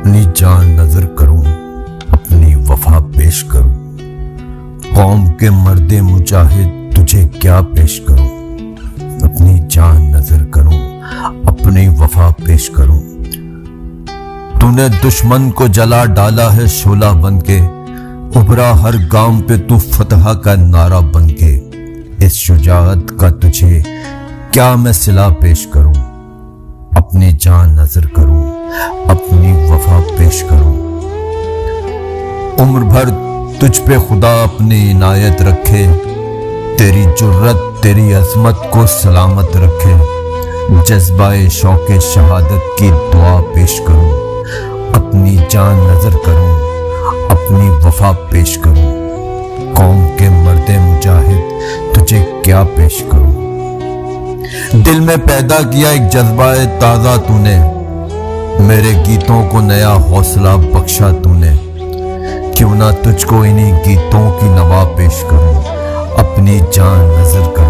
اپنی جان نظر کروں، اپنی وفا پیش کروں، قوم کے مرد مجاہد تجھے کیا پیش کروں، اپنی جان نظر کروں، اپنی وفا پیش کروں۔ تو نے دشمن کو جلا ڈالا ہے شعلہ بن کے، ابھرا ہر گام پہ تو فتح کا نعرہ بن کے، اس شجاعت کا تجھے کیا میں صلہ پیش کروں، اپنی جان نظر کروں، اپنی وفا پیش کروں۔ عمر بھر تجھ پہ خدا اپنی عنایت رکھے، تیری جرت تیری عظمت کو سلامت رکھے، جذبہ شوق شہادت کی دعا پیش کروں، اپنی جان نظر کروں، اپنی وفا پیش کروں۔ قوم کے مرد مجاہد تجھے کیا پیش کروں۔ دل میں پیدا کیا ایک جذبہ تازہ تو نے، میرے گیتوں کو نیا حوصلہ بخشا تو نے، کیوں نہ تجھ کو انہی گیتوں کی نوا پیش کروں، اپنی جان نظر کروں۔